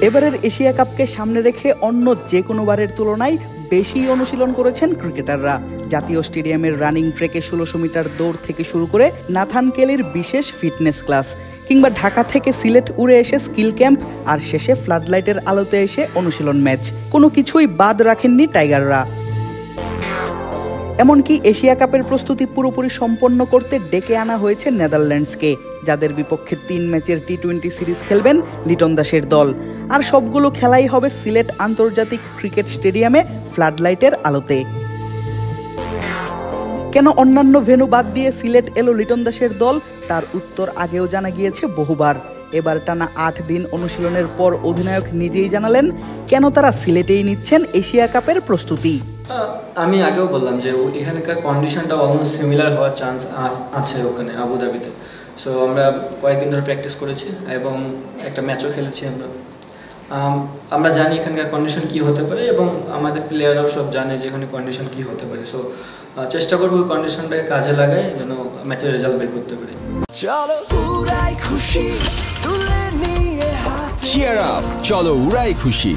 এবারের এশিয়া কাপকে সামনে রেখে অন্য যে কোনো বারের তুলনায় বেশি অনুশীলন করেছেন ক্রিকেটাররা। জাতীয় স্টেডিয়ামের রানিং ট্রেকে ১৬০০ মিটার দৌড় থেকে শুরু করে নাথান কেলির বিশেষ ফিটনেস ক্লাস, কিংবা ঢাকা থেকে সিলেট উড়ে এসে স্কিল ক্যাম্প, আর শেষে ফ্লাডলাইটের আলোতে এসে অনুশীলন ম্যাচ, কোনো কিছুই বাদ রাখেননি টাইগাররা। এমনকি এশিয়া কাপের প্রস্তুতি পুরোপুরি সম্পন্ন করতে ডেকে আনা হয়েছে নেদারল্যান্ডসকে, যাদের বিপক্ষে ৩ ম্যাচের টি-20 সিরিজ খেলবেন লিটন দাসের দল। আর সবগুলো খেলাই হবে সিলেট আন্তর্জাতিক ক্রিকেট স্টেডিয়ামে ফ্লাডলাইটের আলোতে। কেন অন্যান্য ভেন্যু বাদ দিয়ে সিলেট এলো লিটন দাসের দল, তার উত্তর আগেও জানা গিয়েছে বহুবার। এবার টানা ৮ দিন অনুশীলনের পর অধিনায়ক নিজেই জানালেন কেন তারা সিলেটেই নিচ্ছেন এশিয়া কাপের প্রস্তুতি। আমি আগেও বললাম যে এখানকার কন্ডিশনটা অলমোস্ট সিমিলার হওয়ার চান্স আছে ওখানে আবুধাবিতে। সো আমরা কয়েকদিন ধরে প্র্যাকটিস করেছি এবং একটা ম্যাচও খেলেছি। আমরা জানি এখানকার কন্ডিশন কি হতে পারে এবং আমাদের প্লেয়াররাও সব জানে যে এখানে কন্ডিশন কি হতে পারে। সো চেষ্টা করবো ওই কন্ডিশনটাকে কাজে লাগাই যেন ম্যাচের রেজাল্ট বের করতে পারি। চলো উড়াই খুশি।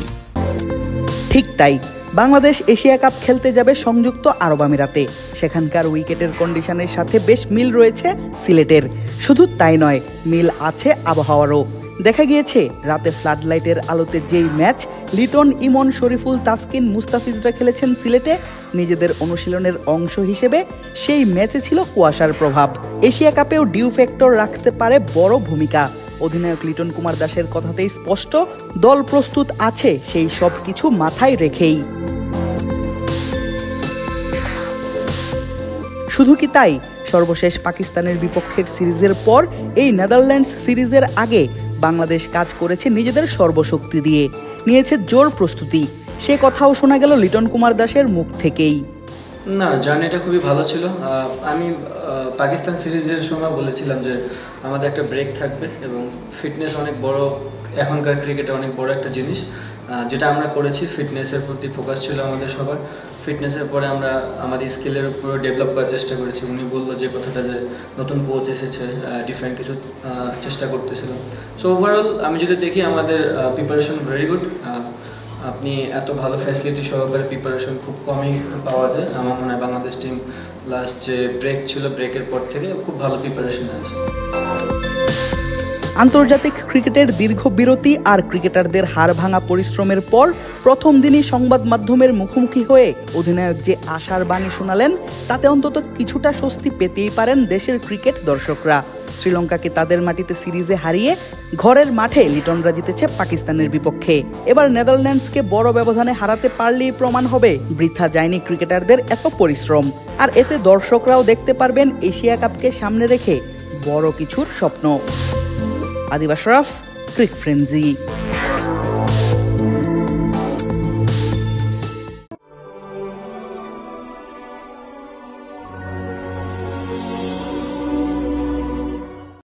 ঠিক তাই, বাংলাদেশ এশিয়া কাপ খেলতে যাবে সংযুক্ত আরব আমিরাতে। সেখানকার উইকেটের কন্ডিশনের সাথে বেশ মিল রয়েছে সিলেটের। শুধু তাই নয়, মিল আছে আবহাওয়ারও। দেখা গিয়েছে রাতে ফ্লাডলাইটের আলোতে যেই ম্যাচ লিটন, ইমন, শরীফুল, তাসকিন, মুস্তাফিজরা খেলেছেন সিলেটে নিজেদের অনুশীলনের অংশ হিসেবে, সেই ম্যাচে ছিল কুয়াশার প্রভাব। এশিয়া কাপেও ডিউ ফ্যাক্টর রাখতে পারে বড় ভূমিকা। অধিনায়ক লিটন কুমার দাসের কথাতেই স্পষ্ট, দল প্রস্তুত আছে সেই সব কিছু মাথায় রেখেই। শুধু কি তাই, সর্বশেষ পাকিস্তানের বিপক্ষের সিরিজের পর এই নেদারল্যান্ডস সিরিজের আগে বাংলাদেশ কাজ করেছে নিজেদের সর্বশক্তি দিয়ে, নিয়েছে জোর প্রস্তুতি। সে কথাও শোনা গেল লিটন কুমার দাসের মুখ থেকেই। না, জার্নিটা খুবই ভালো ছিল। আমি পাকিস্তান সিরিজের সময় বলেছিলাম যে আমাদের একটা ব্রেক থাকবে এবং ফিটনেস অনেক বড়, এখনকার ক্রিকেটে অনেক বড় একটা জিনিস, যেটা আমরা করেছি। ফিটনেসের প্রতি ফোকাস ছিল আমাদের সবার। ফিটনেসের পরে আমরা আমাদের স্কিলের উপর ডেভেলপ করার চেষ্টা করেছি। উনি বললো যে কথাটা যে নতুন কোচ এসেছে, ডিফারেন্ট কিছু চেষ্টা করতেছিল। সো ওভারঅল আমি যদি দেখি আমাদের প্রিপারেশন ভেরি গুড। আপনি এত ভালো ফ্যাসিলিটি সহকারে প্রিপারেশন খুব কমই পাওয়া যায়। আমার মনে হয় বাংলাদেশ টিম লাস্ট যে ব্রেক ছিল, ব্রেকের পর থেকে খুব ভালো প্রিপারেশন আছে। আন্তর্জাতিক ক্রিকেটের দীর্ঘ বিরতি আর ক্রিকেটারদের হাড় ভাঙা পরিশ্রমের পর প্রথম দিনই সংবাদ মাধ্যমের মুখোমুখি হয়ে অধিনায়ক যে আশার বাণী শোনালেন, তাতে অন্তত কিছুটা স্বস্তি পেতেই পারেন দেশের ক্রিকেট দর্শকরা। শ্রীলঙ্কাকে তাদের মাটিতে সিরিজে হারিয়ে ঘরের মাঠে লিটনরা জিতেছে পাকিস্তানের বিপক্ষে। এবার নেদারল্যান্ডসকে বড় ব্যবধানে হারাতে পারলেই প্রমাণ হবে বৃথা যায়নি ক্রিকেটারদের এত পরিশ্রম। আর এতে দর্শকরাও দেখতে পারবেন এশিয়া কাপকে সামনে রেখে বড় কিছুর স্বপ্ন। আদিব আশরাফ, ক্রিক ফ্রেন্জি।